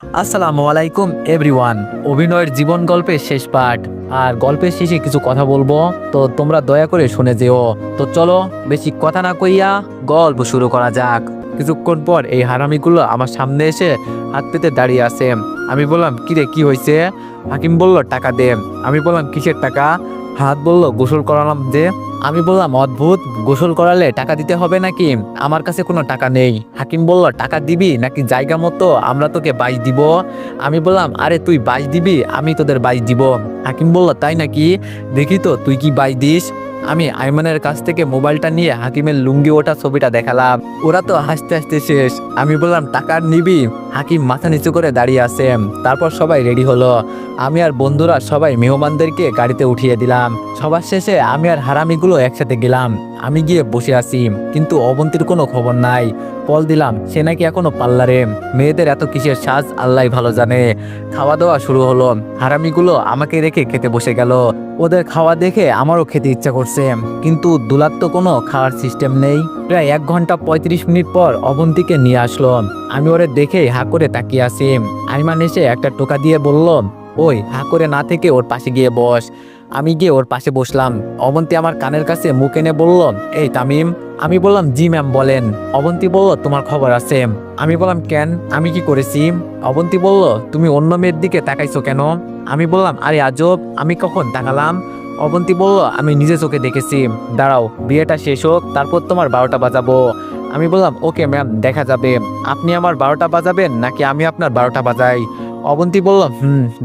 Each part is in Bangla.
আসসালামু আলাইকুম এভরিওয়ান। অভিনয়ের জীবন গল্পের শেষ পার্ট, আর গল্পের শেষে কিছু কথা বলবো, তো তোমরা দয়া করে শুনে যেও। তো চলো বেশি কথা না কইয়া গল্প শুরু করা যাক। কিছুক্ষণ পর এই হারামিগুলো আমার সামনে এসে হাত পেতে দাঁড়িয়ে আছে। আমি বললাম, কিরে কি হয়েছে? হাকিম বলল, টাকা দে। আমি বললাম, কিসের টাকা? হাত বলল, গোসল করালাম যে। আমি বললাম, অদ্ভুত, গোসল করালে টাকা দিতে হবে নাকি? আমার কাছে কোনো টাকা নেই। হাকিম বলল, টাকা দিবি নাকি জায়গা মতো আমরা তোকে বাইশ দিব? আমি বললাম, আরে তুই বাইশ দিবি, আমি তোদের বাইশ দিব। হাকিম বলল, তাই নাকি? দেখি তো তুই কি বাইশ দিস। আমি আইমানের কাছ থেকে মোবাইলটা নিয়ে হাকিমের লুঙ্গি ওঠা ছবিটা দেখালাম। ওরা তো হাসতে হাসতে শেষ। আমি বললাম, টাকা নিবি? হাকিম মাথা নিচু করে দাঁড়িয়ে আছে। তারপর সবাই রেডি হলো। আমি আর বন্ধুরা সবাই মেহমানদেরকে গাড়িতে উঠিয়ে দিলাম। সবার শেষে আমি আর হারামিগুলো একসাথে গেলাম। আমি গিয়ে বসে আছি, কিন্তু অবন্তীর কোনো খবর নাই। কল দিলাম, সে নাকি এখনো পার্লারে। মেয়েদের এত কিসের সাজ আল্লাহ ভালো জানে। খাওয়া দাওয়া শুরু হলো। হারামিগুলো আমাকে রেখে খেতে বসে গেল। ওদের খাওয়া দেখে আমারও খেতে ইচ্ছা করছে, কিন্তু দুলার তো কোনো খাওয়ার সিস্টেম নেই। প্রায় 1 ঘন্টা 35 মিনিট পর অবন্তীকে নিয়ে আসলো। আমি ওরে দেখেই হা করে তাকিয়ে আছি। আইমান এসে একটা টোকা দিয়ে বলল, ওই হা করে না থেকে ওর পাশে গিয়ে বস। আমি গিয়ে ওর পাশে বসলাম। অবন্তী আমার কানের কাছে মুখ এনে বলল, এই তামিম। আমি বললাম, জি ম্যাম বলেন। অবন্তী বলল, তোমার খবর আছে। আমি বললাম, কেন, আমি কি করেছি? অবন্তী বলল, তুমি অন্য মেয়ের দিকে তাকাইছো কেন? আমি বললাম, আরে আজব, আমি কখন তাকালাম? অবন্তী বলল, আমি নিজে চোখে দেখেছি। দাঁড়াও, বিয়েটা শেষ হোক, তারপর তোমার 12টা বাজাবো। আমি বললাম, ওকে ম্যাম, দেখা যাবে। আপনি আমার 12টা বাজাবেন নাকি আমি আপনার 12টা বাজাই? অবন্তী বলল,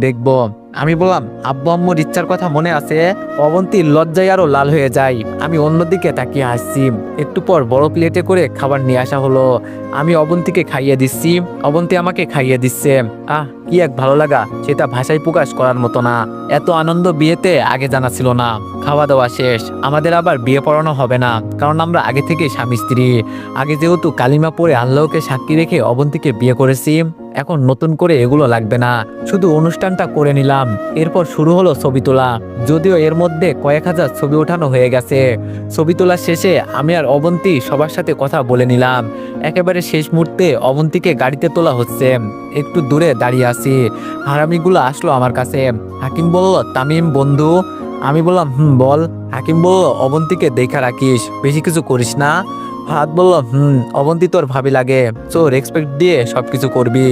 দেখবো। আমি বললাম, আব্বু আম্মুর ইচ্ছার কথা মনে আছে? অবন্তীর লজ্জায় আরো লাল হয়ে যায়। আমি অন্যদিকে তাকিয়ে হাসছি। একটু পর বড় প্লেটে করে খাবার নিয়ে আসা হলো। আমি অবন্তীকে খাইয়ে দিচ্ছি, অবন্তী আমাকে খাইয়ে দিচ্ছে। কি এক ভালো লাগা, সেটা ভাষায় প্রকাশ করার মতো না। এত আনন্দ বিয়েতে আগে জানা ছিল না। খাওয়া দাওয়া শেষ। আমাদের আবার বিয়ে পড়ানো হবে না, কারণ আমরা আগে থেকে স্বামী স্ত্রী। আগে যেহেতু কালিমা পড়ে আল্লাহকে সাক্ষী রেখে অবন্তীকে বিয়ে করেছি, এখন নতুন করে এগুলো লাগবে না। শুধু অনুষ্ঠানটা করে নিলাম। এরপর শুরু হলো ছবি তোলা। যদিও এর মধ্যে কয়েক হাজার ছবি ওঠানো হয়ে গেছে। ছবি তোলা শেষে আমি আর অবন্তী সবার সাথে কথা বলে নিলাম। একেবারে শেষ মুহূর্তে অবন্তীকে গাড়িতে তোলা হচ্ছে। একটু দূরে দাঁড়িয়ে আছি। হারামিগুলো আসলো আমার কাছে। হাকিম বলল, তামিম বন্ধু। আমি বললাম, বল। হাকিম বলল, অবন্তীকে দেখা রাখিস, বেশি কিছু করিস না। হাত বলল, অবন্তী তোর ভাবি লাগে, সো রেসপেক্ট দিয়ে সবকিছু করবি।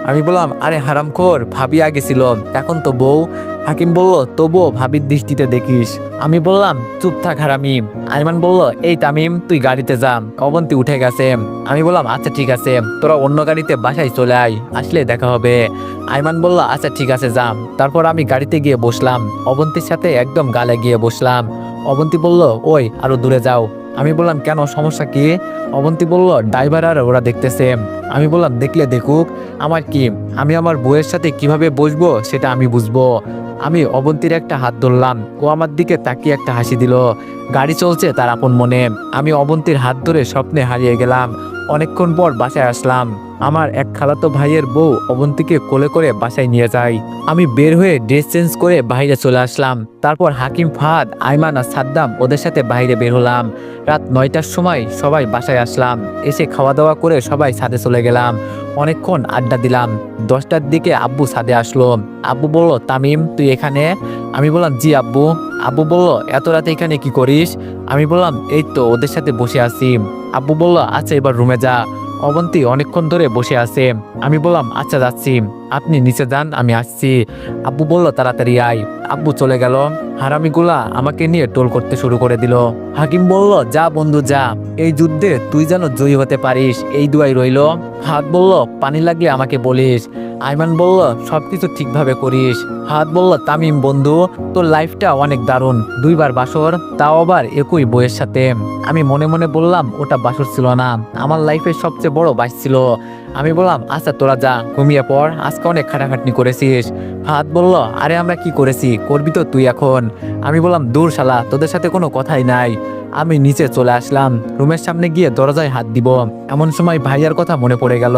আমি বললাম, আরে হারামখোর, ভাবি আগে ছিল, এখন তো বউ। হাকিম বলল, তবুও ভাবির দৃষ্টিতে দেখিস। আমি বললাম, চুপ থাক হারামি। আইমান বলল, এই তামিম, তুই গাড়িতে যা, অবন্তী উঠে গেছে। আমি বললাম, আচ্ছা ঠিক আছে, তোরা অন্য গাড়িতে বাসায় চলে আয়, আসলে দেখা হবে। আইমান বলল, আচ্ছা ঠিক আছে, যা। তারপর আমি গাড়িতে গিয়ে বসলাম, অবন্তীর সাথে একদম গালে গিয়ে বসলাম। অবন্তী বলল, ওই আরো দূরে যাও। আমি বললাম, কেন, সমস্যা কি? অবন্তী বলল, ড্রাইভার আর ওরা দেখতেছে। আমি বললাম, দেখলে দেখুক, আমার কি, আমি আমার বউয়ের সাথে কিভাবে বসবো সেটা আমি বুঝবো। আমি অবন্তীর একটা হাত ধরলাম। ও আমার দিকে তাকিয়ে একটা হাসি দিল। গাড়ি চলছে তার আপন মনে। আমি অবন্তীর হাত ধরে স্বপ্নে হারিয়ে গেলাম। অনেকক্ষণ পর বাসায় আসলাম। আমার এক খালাতো ভাইয়ের বউ অবন্তীকে কোলে করে বাসায় নিয়ে যায়। আমি বের হয়ে ড্রেস চেঞ্জ করে বাইরে চলে আসলাম। তারপর হাকিম, ফাহাদ, আইমান আর সাদ্দাম ওদের সাথে বাইরে বের হলাম। রাত 9টার সময় সবাই বাসায় আসলাম। এসে খাওয়া দাওয়া করে সবাই ছাদে চলে গেলাম। অনেকক্ষণ আড্ডা দিলাম। 10টার দিকে আব্বু ছাদে আসলো। আব্বু বলল, তামিম তুই এখানে? আমি বললাম, জি আব্বু। আব্বু বলল, এত রাতে এখানে কি করিস? আমি বললাম, এই তো ওদের সাথে বসে আছি। আব্বু বলল, আচ্ছা এবার রুমে যা। অবন্তী অনেকক্ষণ ধরে বসে আছে। আমি বললাম, আচ্ছা যাচ্ছি, আপনি নিচে যান, আমি আসছি। আব্বু বলল, তাড়াতাড়ি আয়। আব্বু চলে গেল। হারামিগুলা আমাকে নিয়ে টোল করতে শুরু করে দিল। হাকিম বলল, যা বন্ধু যা, এই যুদ্ধে তুই যেন জয়ী হতে পারিস, এই দুয়াই রইল। হাত বলল, পানি লাগলে আমাকে বলিস। আইমান বলল, সবকিছু ঠিকভাবে করিস। হাত বলল, তামিম বন্ধু, তোর লাইফটা অনেক দারুণ, 2বার বাসর, তাও আবার একই বইয়ের সাথে। আমি মনে মনে বললাম, ওটা বাসর ছিল না, আমার লাইফের সবচেয়ে বড় বাস ছিল। আমি বললাম, আচ্ছা তোরা যা, ঘুমিয়ে পড়, আজকে অনেক খাটাখাটনি করেছিস। হাত বলল, আরে আমরা কি করেছি, করবি তো তুই এখন। আমি বললাম, দূর শালা, তোদের সাথে কোনো কথাই নাই। আমি নিচে চলে আসলাম। রুমের সামনে গিয়ে দরজায় হাত দিব, এমন সময় ভাইয়ার কথা মনে পড়ে গেল।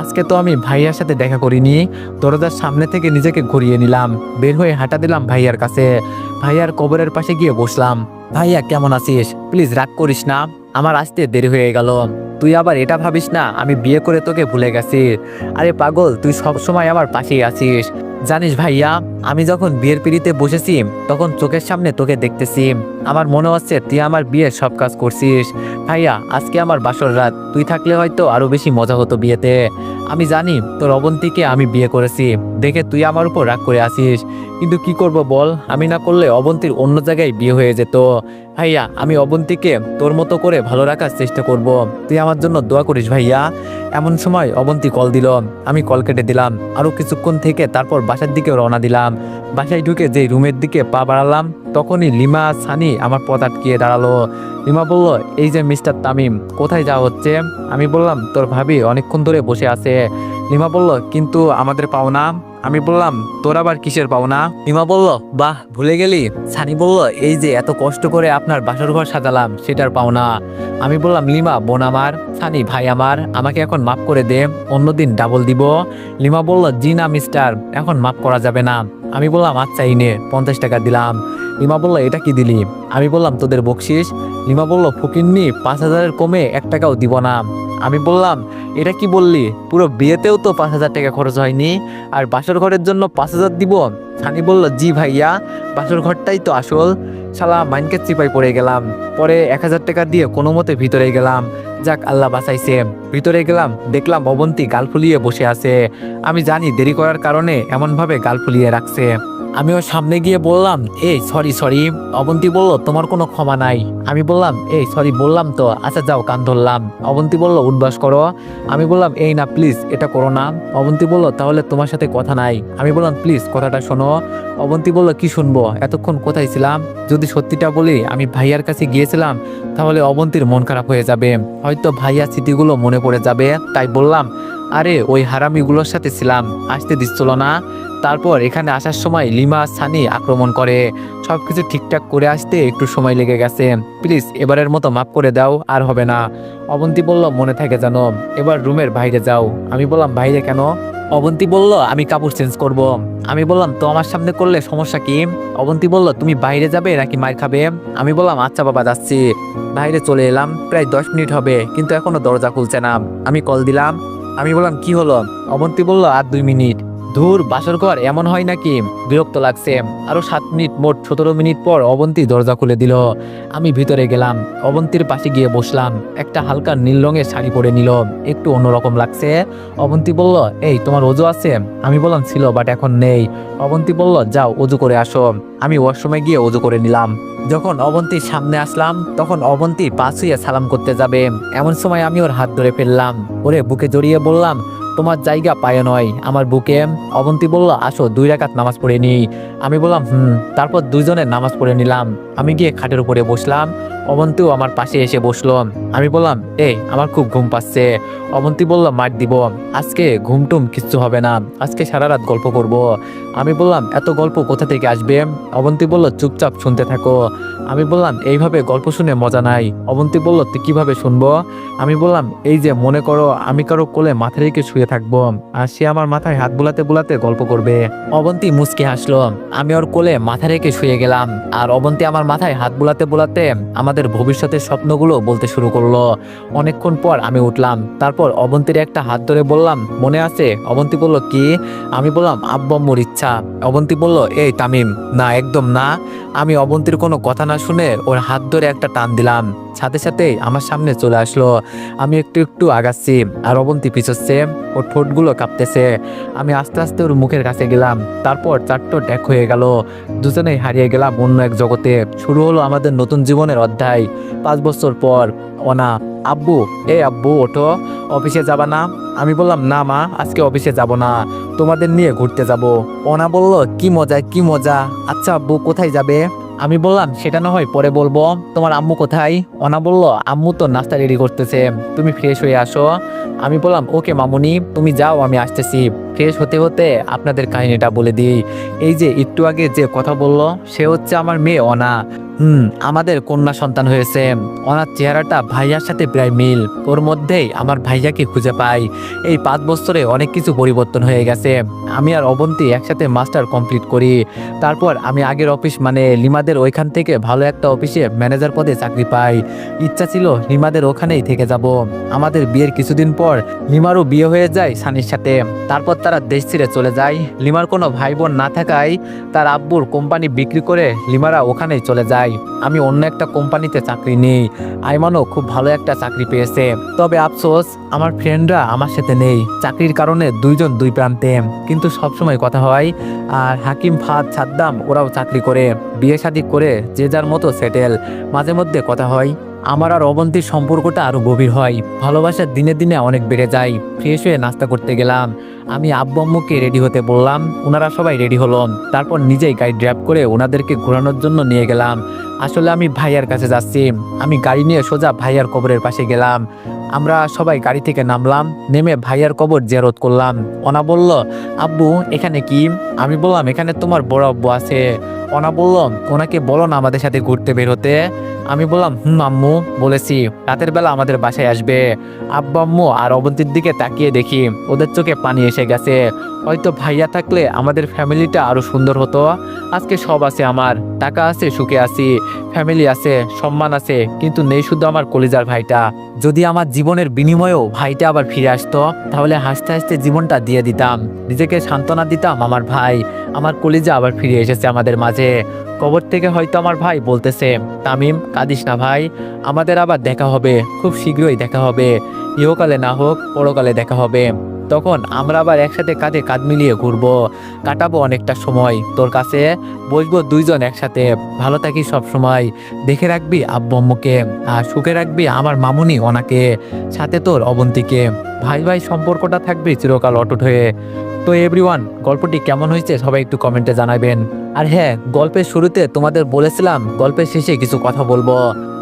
আজকে তো আমি ভাইয়ার সাথে দেখা করিনি। দরজার সামনে থেকে নিজেকে ঘুরিয়ে নিলাম, বের হয়ে হাঁটা দিলাম ভাইয়ার কাছে। ভাইয়ার কবরের পাশে গিয়ে বসলাম। ভাইয়া কেমন আছিস? প্লিজ রাগ করিস না, আমার আসতে দেরি হয়ে গেল। তুই আবার এটা ভাবিস না আমি বিয়ে করে তোকে ভুলে গেছি। আরে পাগল, তুই সব সময় আমার পাশেই আছিস। জানিস ভাইয়া, আমি যখন বিয়ের পিড়িতে বসেছি তখন চোখের সামনে তোকে দেখতেছি। আমার মনে হচ্ছে তুই আমার বিয়ের সব কাজ করছিস। ভাইয়া, আজকে আমার বাসর রাত, তুই থাকলে হয়তো আরো বেশি মজা হতো বিয়েতে। আমি জানি তোর অবন্তীকে আমি বিয়ে করেছি দেখে তুই আমার উপর রাগ করে আসিস, কিন্তু কি করব বল, আমি না করলে অবন্তীর অন্য জায়গায় বিয়ে হয়ে যেত। ভাইয়া, আমি অবন্তীকে তোর মতো করে ভালো রাখার চেষ্টা করব, তুই আমার জন্য দোয়া করিস ভাইয়া। এমন সময় অবন্তী কল দিল, আমি কল কেটে দিলাম। আরো কিছুক্ষণ থেকে তারপর বাসার দিকে রওনা দিলাম। বাসায় ঢুকে যে রুমের দিকে পা বাড়ালাম তখনই লিমা সানি আমার পথ আটকিয়ে দাঁড়ালো। লিমা বলল, এই যে মিস্টার তামিম, কোথায় যাওয়া হচ্ছে? আমি বললাম, তোর ভাবি অনেকক্ষণ ধরে বসে আছে। লিমা বলল, কিন্তু আমাদের পাওনা। আমি বললাম, তোর আবার কিসের পাওনা? লিমা বলল, বাহ, ভুলে গেলি? সানি বলল, এই যে এত কষ্ট করে আপনার বাসর ঘর সাজালাম সেটার পাওনা। আমি বললাম, লিমা বোন আমার, সানি ভাই আমার, আমাকে এখন মাফ করে দে, অন্যদিন ডাবল দিব। লিমা বলল, জি না মিস্টার, এখন মাফ করা যাবে না। আমি বললাম, আচ্ছা ইনে 50 টাকা দিলাম। লিমা বলল, এটা কি দিলি? আমি বললাম, তোদের বকশিস। লিমা বলল, ফকিন্নি, 5,000-এর কমে 1 টাকাও দিব না। আমি বললাম, এটা কি বললি? পুরো বিয়েতেও তো 5,000 টাকা খরচ হয়নি, আর বাসর ঘরের জন্য 5,000 দিব? সানি বলল, জি ভাইয়া, বাসর ঘরটাই তো আসল। শালা মাইনকে চিপাই পড়ে গেলাম। পরে 1,000 টাকা দিয়ে কোনো মতে ভিতরে গেলাম। যাক, আল্লাহ বাঁচাইছে। ভিতরে গেলাম, দেখলাম অবন্তী গাল ফুলিয়ে বসে আছে। আমি জানি দেরি করার কারণে এমনভাবে গাল ফুলিয়ে রাখছে। আমি ওর সামনে গিয়ে বললাম, এই সরি সরি। অবন্তী বলল, তোমার কোনো ক্ষমা নাই। আমি বললাম, এই সরি বললাম তো, আচ্ছা যাও, কান ধরলাম। অবন্তী বলল, উঠবাস করো। আমি বললাম, এই না প্লিজ, এটা করো না। অবন্তী বলল, তাহলে তোমার সাথে কথা নাই। আমি বললাম, প্লিজ কথাটা শোনো। অবন্তী বলল, কি শুনবো? এতক্ষণ কোথায় ছিলাম? যদি সত্যিটা বলি আমি ভাইয়ার কাছে গিয়েছিলাম, তাহলে অবন্তীর মন খারাপ হয়ে যাবে, হয়তো ভাইয়ার স্মৃতিগুলো মনে পড়ে যাবে। তাই বললাম, আরে ওই হারামিগুলোর সাথে ছিলাম, আসতে দিচ্ছিল না। তারপর এখানে আসার সময় লিমা সানি আক্রমণ করে। সবকিছু ঠিকঠাক করে আসতে একটু সময় লেগে গেছে, প্লিজ এবারের মতো মাফ করে দাও, আর হবে না। অবন্তী বলল, মনে থাকে জানো, এবার রুমের বাইরে যাও। আমি বললাম, বাইরে কেন? অবন্তী বলল, আমি কাপড় চেঞ্জ করব। আমি বললাম, তো আমার সামনে করলে সমস্যা কি? অবন্তী বলল, তুমি বাইরে যাবে নাকি মার খাবে? আমি বললাম, আচ্ছা বাবা, যাচ্ছি। বাইরে চলে এলাম, প্রায় 10 মিনিট হবে, কিন্তু এখনো দরজা খুলছে না। আমি কল দিলাম। আমি বললাম, কি হলো? অবন্তী বলল, আর 2 মিনিট। ধুর, বাসর ঘর এমন হয় নাকি? বিরক্ত লাগছে। আরো 7 মিনিট, মোট 17 মিনিট পর অবন্তী দরজা খুলে দিল। আমি ভিতরে গেলাম, অবন্তীর পাশে গিয়ে বসলাম। একটা হালকা নীল রঙের শাড়ি পরে নিল, একটু অন্যরকম লাগছে। অবন্তী বলল, এই তোমার অজু আছে? আমি বললাম, ছিল, বাট এখন নেই। অবন্তী বলল, যাও অজু করে আসো। আমি ওয়াশরুমে গিয়ে অজু করে নিলাম। যখন অবন্তীর সামনে আসলাম তখন অবন্তী পা ছুঁয়ে সালাম করতে যাবে, এমন সময় আমি ওর হাত ধরে ফেললাম, ওরে বুকে জড়িয়ে বললাম, তোমার জায়গা পায়ে নয়, আমার বুকে। অবন্তী বলল, আসো 2 রাকাত নামাজ পড়ে নিই। আমি বললাম, তারপর দুইজনের নামাজ পড়ে নিলাম। আমি গিয়ে খাটের উপরে বসলাম, অবন্তীও আমার পাশে এসে বসলো। আমি বললাম, এই আমার খুব ঘুম পাচ্ছে। অবন্তী বলল, মার দিব, আজকে ঘুমটুম কিচ্ছু হবে না, আজকে সারা রাত গল্প করব। আমি বললাম, এত গল্প কোথা থেকে আসবে? অবন্তী বলল, চুপচাপ শুনতে থাকো। আমি বললাম, এইভাবে গল্প শুনে মজা নাই। অবন্তী বলল, তুই কিভাবে শুনবো? আমি বললাম, এই যে মনে করো আমি কারো কোলে মাথা রেখে শুয়ে থাকবো, আর সে আমার মাথায় হাত বুলাতে বুলাতে গল্প করবে। অবন্তী মুচকি হাসলো। আমি ওর কোলে মাথা রেখে শুয়ে গেলাম, আর অবন্তী আমার মাথায় হাত বুলাতে বুলাতে আমাদের ভবিষ্যতের স্বপ্নগুলো বলতে শুরু করলো। অনেকক্ষণ পর আমি উঠলাম, তারপর অবন্তীর একটা হাত ধরে বললাম, মনে আছে? অবন্তী বলল, কি? আমি বললাম, আব্বু আম্মুর ইচ্ছা। অবন্তী বলল, এই তামিম, না, একদম না। আমি অবন্তীর কোনো কথা না শুনে ওর হাত ধরে একটা টান দিলাম, সাথে সাথে আমার সামনে চলে আসলো। আমি একটু একটু আগাচ্ছি, আর অবন্তী পিছোচ্ছে, ওর ঠোঁটগুলো কাঁপতেছে। আমি আস্তে আস্তে ওর মুখের কাছে গেলাম, তারপর চারটো ড্যাক হয়ে গেল। দুজনেই হারিয়ে গেলাম অন্য এক জগতে। শুরু হলো আমাদের নতুন জীবনের অধ্যায়। 5 বছর পর। অনা, আব্বু, আব্বু ওঠো, অফিসে যাবা না? আমি বললাম, না মা, আজকে অফিসে যাব না, তোমাদের নিয়ে ঘুরতে যাব। অনা বলল, কি মজা কি মজা, আচ্ছা আব্বু কোথায় যাবে? আমি বললাম, সেটা না হয় পরে বলবো, তোমার আম্মু কোথায়? অনা বলল, আম্মু তো নাস্তা রেডি করতেছে, তুমি ফ্রেশ হয়ে আসো। আমি বললাম, ওকে মামুনি, তুমি যাও, আমি আসতেছি। ফ্রেশ হতে হতে আপনাদের কাহিনীটা বলে দিই। এই যে একটু আগে যে কথা বললো, সে হচ্ছে আমার মেয়ে অনা। আমাদের কন্যা সন্তান হয়েছে। ওনার চেহারাটা ভাইয়ার সাথে প্রায় মিল। ওর মধ্যেই আমার ভাইয়াকে খুঁজে পাই। এই 5 বছরে অনেক কিছু পরিবর্তন হয়ে গেছে। আমি আর অবন্তী একসাথে মাস্টার কমপ্লিট করি। তারপর আমি আগের অফিস মানে লিমাদের ওইখান থেকে ভালো একটা অফিসে ম্যানেজার পদে চাকরি পাই। ইচ্ছা ছিল লিমাদের ওখানেই থেকে যাব। আমাদের বিয়ের কিছুদিন পর লিমারও বিয়ে হয়ে যায় সানির সাথে। তারপর তারা দেশ ছেড়ে চলে যায়। লিমার কোনো ভাই বোন না থাকায় তার আব্বুর কোম্পানি বিক্রি করে লিমারা ওখানেই চলে যায়। আমি অন্য একটা কোম্পানিতে চাকরি নিই। আইমানও খুব ভালো একটা চাকরি পেয়েছে। তবে আফসোস আমার ফ্রেন্ডরা আমার সাথে নেই। চাকরির কারণে দুইজন দুই প্রান্তে, কিন্তু সবসময় কথা হয়। আর হাকিম, ফাদ, সাদ্দাম ওরাও চাকরি করে, বিয়ে শাদী করে যে যার মতো সেটেল। মাঝে মধ্যে কথা হয়। আমার আর অবন্তীর সম্পর্কটা আরো গভীর হয়। ভালোবাসা দিনে দিনে অনেক বেড়ে যায়। ফ্রেশ হয়ে নাস্তা করতে গেলাম। আমি আব্বু আম্মুকে রেডি হতে বললাম। ওনারা সবাই রেডি হলো। তারপর নিজেই গাড়ি ড্রাইভ করে ওনাদেরকে ঘোরানোর জন্য নিয়ে গেলাম। আসলে আমি ভাইয়ার কাছে যাচ্ছি। আমি গাড়ি নিয়ে সোজা ভাইয়ার কবরের পাশে গেলাম। আমরা সবাই গাড়ি থেকে নামলাম। নেমে ভাইয়ার কবর জিয়ারত করলাম। ওনা বলল, আব্বু এখানে কি? আমি বললাম, এখানে তোমার বড় আব্বু আছে। ওনা বলল, ওনাকে বলো না আমাদের সাথে ঘুরতে বের হতে। আমি বললাম, আম্মু বলেছি রাতের বেলা আমাদের বাসায় আসবে। আব্বু আম্মু আর অবন্তীর দিকে তাকিয়ে দেখি ওদের চোখে পানি এসে গেছে। হয়তো ভাইয়া থাকলে আমাদের ফ্যামিলিটা আরো সুন্দর হতো। আজকে সব আছে, আমার টাকা আছে, সুখে আছি, ফ্যামিলি আছে, সম্মান আছে, কিন্তু নেই শুধু আমার কলিজার ভাইটা। যদি আমার জীবনের বিনিময়েও ভাইটা আবার ফিরে আসতো, তাহলে হাসতে হাসতে জীবনটা দিয়ে দিতাম। নিজেকে সান্ত্বনা দিতাম, আমার ভাই, আমার কলিজা আবার ফিরে এসেছে আমাদের মাঝে। কবর থেকে হয়তো আমার ভাই বলতেছে, তামিম কাঁদিস না ভাই, আমাদের আবার দেখা হবে, খুব শীঘ্রই দেখা হবে। ইহকালে না হোক পরকালে দেখা হবে। তখন আমরা আবার একসাথে কাঁধে কাঁধ মিলিয়ে ঘুরবো, কাটাবো অনেকটা সময়। তোর কাছে বসবো দুইজন একসাথে। ভালো থাকি সব সময়। দেখে রাখবি আব্বু আম্মুকে, আর সুখে রাখবি আমার মামুনি ওনাকে, সাথে তোর অবন্তীকে। ভাই ভাই সম্পর্কটা থাকবে চিরকাল অটুট হয়ে। তো এভরিওয়ান, গল্পটি কেমন হয়েছে সবাই একটু কমেন্টে জানাবেন। আর হ্যাঁ, গল্পের শুরুতে তোমাদের বলেছিলাম গল্পের শেষে কিছু কথা বলবো।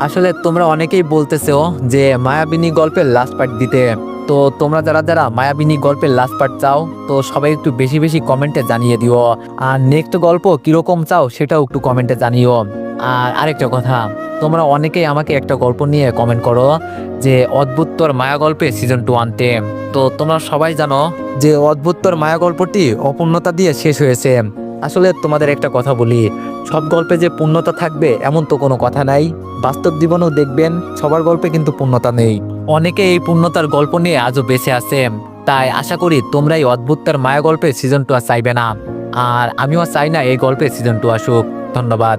আসলে তোমরা অনেকেই বলতেছো যে মায়াবিনী গল্পের লাস্ট পার্ট দিতে। তো তোমরা যারা যারা মায়াবিনী গল্পের লাস্ট পার্ট চাও, তো সবাই একটু বেশি বেশি কমেন্টে জানিয়ে দিও। আর নেক্সট গল্প কিরকম চাও সেটাও একটু কমেন্টে জানিও। আর আরেকটা কথা, তোমরা অনেকেই আমাকে একটা গল্প নিয়ে কমেন্ট করো যে অদ্ভুত তোর মায়া গল্পে সিজন 2 আনতে। তো তোমরা সবাই জানো যে অদ্ভুত তোর মায়া গল্পটি অপূর্ণতা দিয়ে শেষ হয়েছে। আসলে তোমাদের একটা কথা বলি, সব গল্পে যে পূর্ণতা থাকবে এমন তো কোনো কথা নাই। বাস্তব জীবনেও দেখবেন সবার গল্পে কিন্তু পূর্ণতা নেই। অনেকে এই পূর্ণতার গল্প নিয়ে আজও বেঁচে আছে। তাই আশা করি তোমরা এই অদ্ভুত তার মায়া গল্পের সিজন 2 আর চাইবে না। আর আমিও চাই না এই গল্পের সিজন 2 আসুক। ধন্যবাদ।